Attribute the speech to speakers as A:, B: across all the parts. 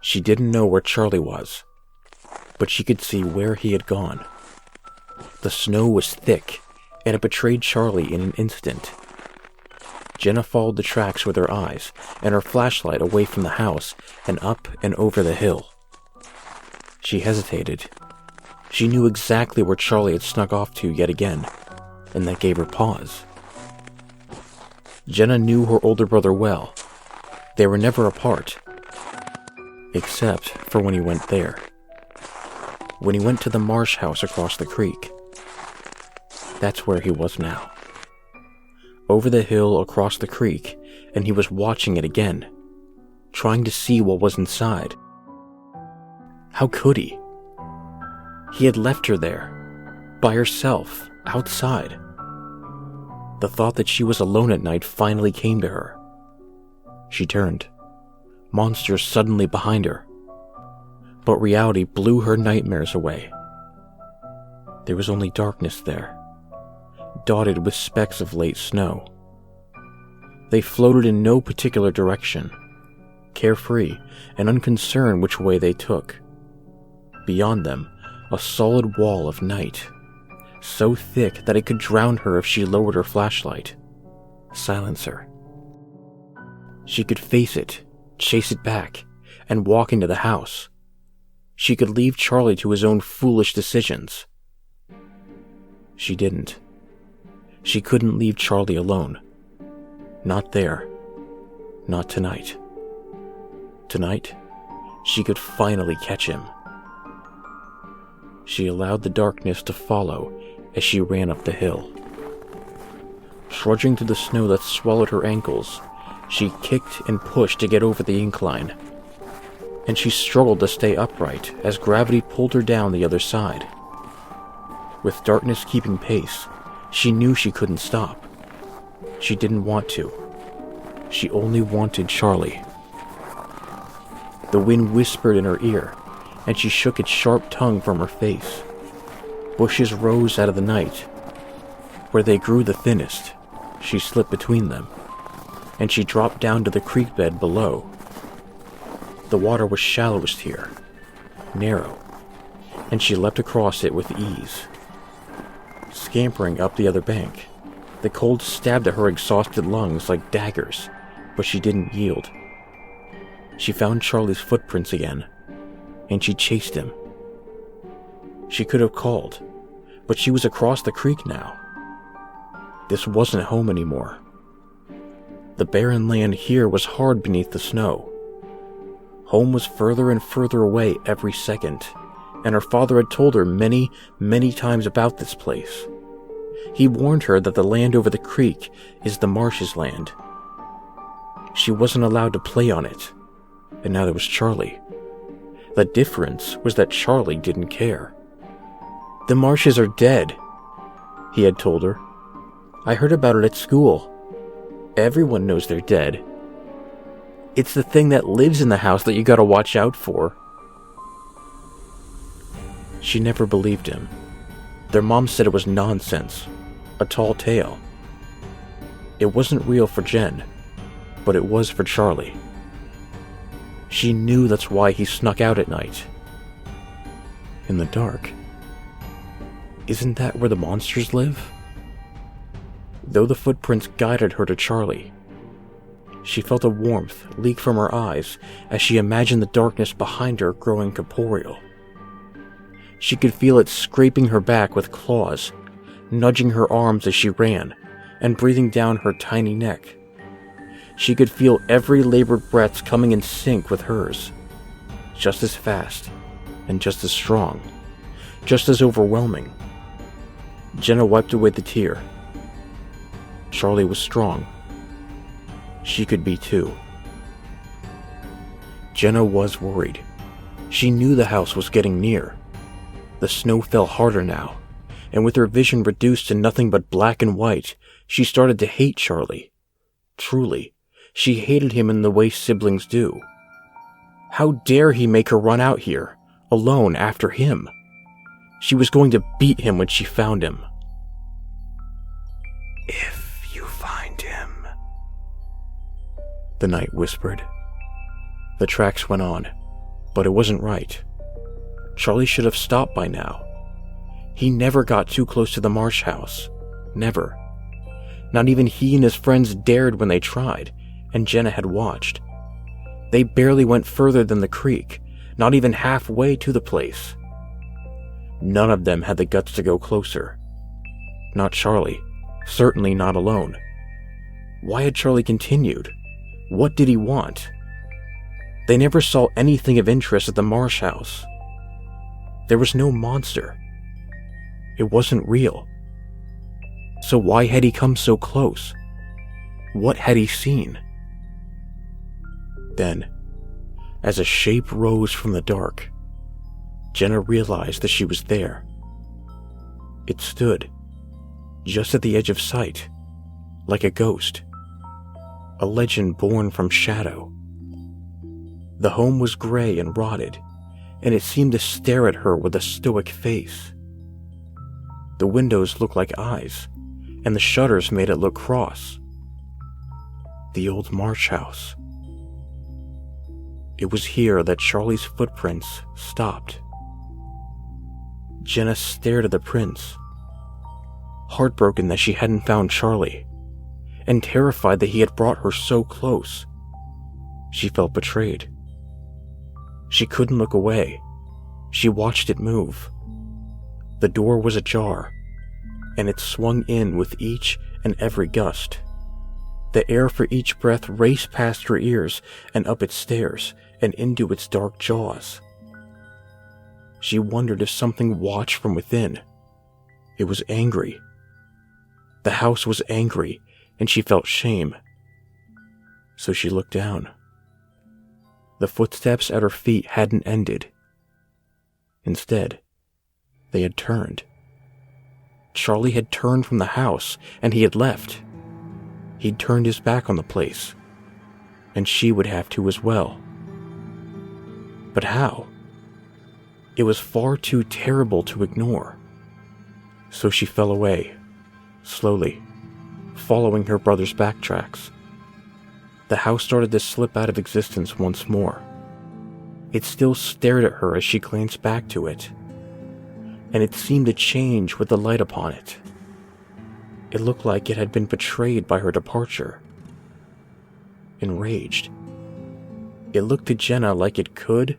A: She didn't know where Charlie was, but she could see where he had gone. The snow was thick, and it betrayed Charlie in an instant. Jenna followed the tracks with her eyes and her flashlight away from the house and up and over the hill. She hesitated. She knew exactly where Charlie had snuck off to yet again, and that gave her pause. Jenna knew her older brother well. They were never apart, except for when he went there. When he went to the marsh house across the creek. That's where he was now. Over the hill across the creek, and he was watching it again, trying to see what was inside. How could he? He had left her there, by herself, outside. The thought that she was alone at night finally came to her. She turned, monsters suddenly behind her. But reality blew her nightmares away. There was only darkness there, dotted with specks of late snow. They floated in no particular direction, carefree and unconcerned which way they took. Beyond them, a solid wall of night, so thick that it could drown her if she lowered her flashlight, silence her. She could face it, chase it back, and walk into the house. She could leave Charlie to his own foolish decisions. She didn't. She couldn't leave Charlie alone. Not there. Not tonight. Tonight, she could finally catch him. She allowed the darkness to follow as she ran up the hill. Trudging through the snow that swallowed her ankles, she kicked and pushed to get over the incline. And she struggled to stay upright as gravity pulled her down the other side. With darkness keeping pace, she knew she couldn't stop. She didn't want to. She only wanted Charlie. The wind whispered in her ear, and she shook its sharp tongue from her face. Bushes rose out of the night. Where they grew the thinnest, she slipped between them, and she dropped down to the creek bed below. The water was shallowest here, narrow, and she leapt across it with ease. Scampering up the other bank, the cold stabbed at her exhausted lungs like daggers, but she didn't yield. She found Charlie's footprints again, and she chased him. She could have called, but she was across the creek now. This wasn't home anymore. The barren land here was hard beneath the snow. Home was further and further away every second, and her father had told her many, many times about this place. He warned her that the land over the creek is the Marsh's land. She wasn't allowed to play on it, and now there was Charlie. The difference was that Charlie didn't care. The Marshes are dead, he had told her. I heard about it at school. Everyone knows they're dead. It's the thing that lives in the house that you gotta watch out for. She never believed him. Their mom said it was nonsense, a tall tale. It wasn't real for Jen, but it was for Charlie. She knew that's why he snuck out at night. In the dark. Isn't that where the monsters live? Though the footprints guided her to Charlie, she felt a warmth leak from her eyes as she imagined the darkness behind her growing corporeal. She could feel it scraping her back with claws, nudging her arms as she ran, and breathing down her tiny neck. She could feel every labored breath coming in sync with hers, just as fast and just as strong, just as overwhelming. Jenna wiped away the tear. Charlie was strong. She could be too. Jenna was worried. She knew the house was getting near. The snow fell harder now, and with her vision reduced to nothing but black and white, she started to hate Charlie. Truly, she hated him in the way siblings do. How dare he make her run out here, alone after him? She was going to beat him when she found him. If you find him, the night whispered. The tracks went on, But it wasn't right. Charlie should have stopped by now. He never got too close to the Marsh house. Never. Not even he and his friends dared when they tried, and Jenna had watched. They barely went further than the creek, not even halfway to the place. None of them had the guts to go closer. Not Charlie. Certainly not alone. Why had Charlie continued? What did he want? They never saw anything of interest at the Marsh house. There was no monster. It wasn't real. So why had he come so close? What had he seen? Then, as a shape rose from the dark, Jenna realized that she was there. It stood, just at the edge of sight, like a ghost. A legend born from shadow. The home was gray and rotted, and it seemed to stare at her with a stoic face. The windows looked like eyes, and the shutters made it look cross. The old Marsh house. It was here that Charlie's footprints stopped. Jenna stared at the prints, heartbroken that she hadn't found Charlie, and terrified that he had brought her so close. She felt betrayed. She couldn't look away. She watched it move. The door was ajar, and it swung in with each and every gust. The air for each breath raced past her ears and up its stairs and into its dark jaws. She wondered if something watched from within. It was angry. The house was angry, and she felt shame. So she looked down. The footsteps at her feet hadn't ended. Instead, they had turned. Charlie had turned from the house, and he had left. He'd turned his back on the place, and she would have to as well. But how? It was far too terrible to ignore. So she fell away, slowly, following her brother's backtracks. The house started to slip out of existence once more. It still stared at her as she glanced back to it, and it seemed to change with the light upon it. It looked like it had been betrayed by her departure. Enraged, it looked to Jenna like it could,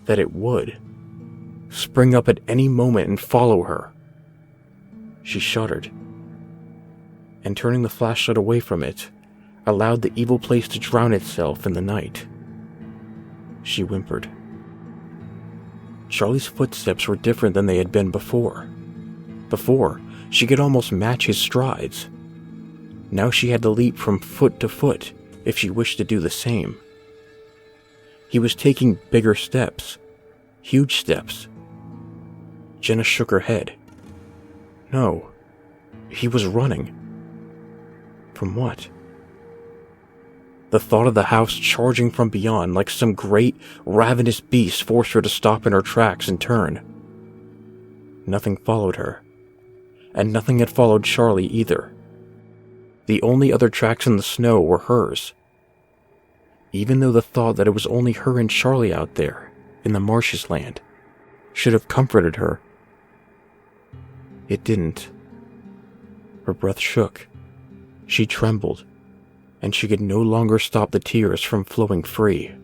A: that it would, spring up at any moment and follow her. She shuddered, and turning the flashlight away from it, allowed the evil place to drown itself in the night. She whimpered. Charlie's footsteps were different than they had been before. Before, she could almost match his strides. Now she had to leap from foot to foot if she wished to do the same. He was taking bigger steps, huge steps. Jenna shook her head. No, he was running. From what? The thought of the house charging from beyond like some great, ravenous beast forced her to stop in her tracks and turn. Nothing followed her, and nothing had followed Charlie either. The only other tracks in the snow were hers. Even though the thought that it was only her and Charlie out there, in the Marsh's land, should have comforted her, it didn't. Her breath shook. She trembled, and she could no longer stop the tears from flowing free.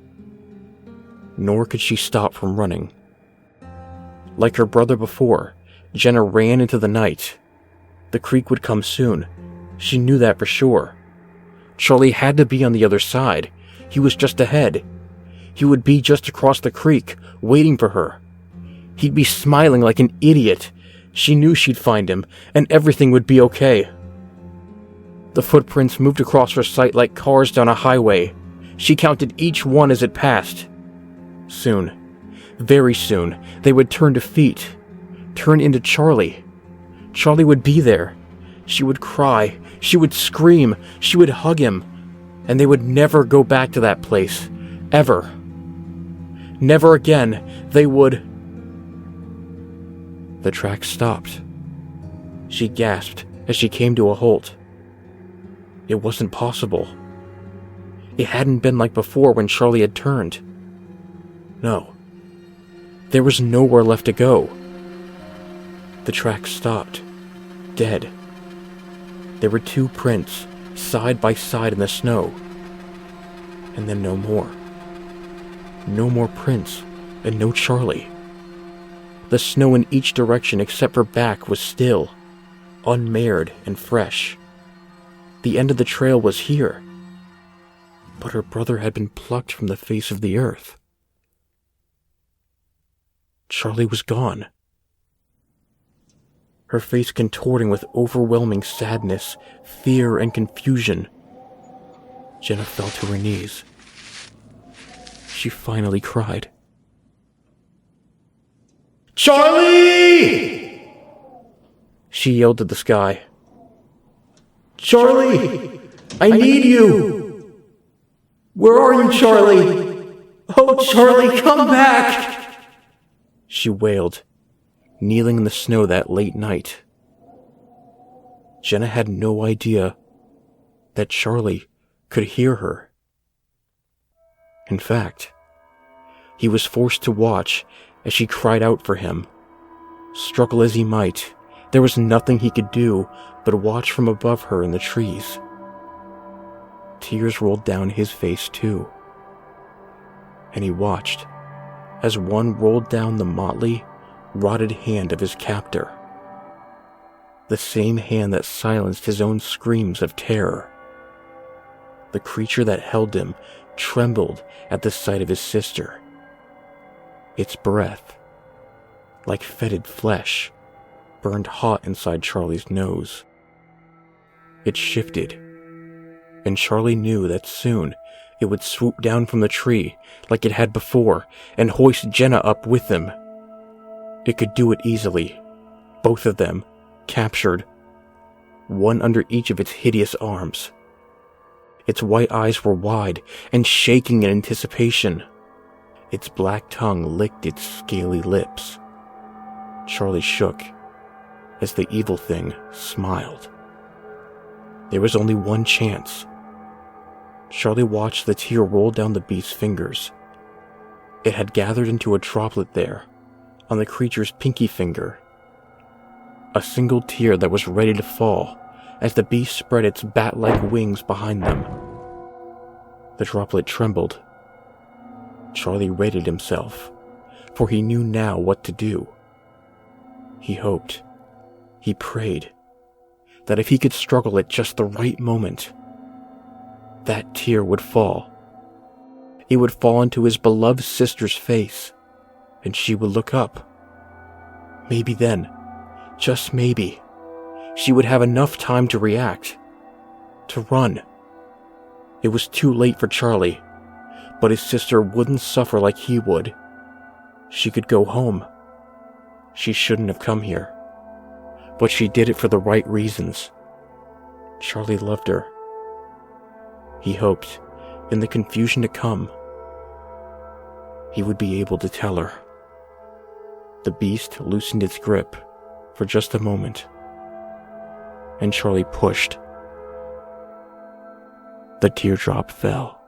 A: Nor could she stop from running. Like her brother before, Jenna ran into the night. The creek would come soon. She knew that for sure. Charlie had to be on the other side. He was just ahead. He would be just across the creek, waiting for her. He'd be smiling like an idiot. She knew she'd find him, and everything would be okay. The footprints moved across her sight like cars down a highway. She counted each one as it passed. Soon, very soon, they would turn to feet, turn into Charlie. Charlie would be there. She would cry, she would scream, she would hug him, and they would never go back to that place, ever. Never again, they would... The track stopped. She gasped as she came to a halt. It wasn't possible. It hadn't been like before when Charlie had turned. No. There was nowhere left to go. The track stopped, dead. There were 2 prints, side by side in the snow. And then no more. No more prints, and no Charlie. The snow in each direction except for back was still, unmarred and fresh. The end of the trail was here. But her brother had been plucked from the face of the earth. Charlie was gone. Her face contorting with overwhelming sadness, fear, and confusion. Jenna fell to her knees. She finally cried. "Charlie!" She yelled to the sky. "Charlie! I need you! Where are you, Charlie? Oh, Charlie, come back!" She wailed, kneeling in the snow that late night. Jenna had no idea that Charlie could hear her. In fact, he was forced to watch as she cried out for him. Struggle as he might, there was nothing he could do but watch from above her in the trees. Tears rolled down his face too, and he watched as one rolled down the motley, rotted hand of his captor. The same hand that silenced his own screams of terror. The creature that held him trembled at the sight of his sister. Its breath, like fetid flesh, burned hot inside Charlie's nose. It shifted, and Charlie knew that soon it would swoop down from the tree like it had before and hoist Jenna up with them. It could do it easily, both of them, captured, one under each of its hideous arms. Its white eyes were wide and shaking in anticipation. Its black tongue licked its scaly lips. Charlie shook as the evil thing smiled. There was only one chance. Charlie watched the tear roll down the beast's fingers. It had gathered into a droplet there, on the creature's pinky finger. A single tear that was ready to fall as the beast spread its bat-like wings behind them. The droplet trembled. Charlie rated himself, for he knew now what to do. He hoped, he prayed, that if he could struggle at just the right moment, that tear would fall. It would fall into his beloved sister's face, and she would look up. Maybe then, just maybe, she would have enough time to react, to run. It was too late for Charlie, but his sister wouldn't suffer like he would. She could go home. She shouldn't have come here, but she did it for the right reasons. Charlie loved her. He hoped, in the confusion to come, he would be able to tell her. The beast loosened its grip for just a moment, and Charlie pushed. The teardrop fell.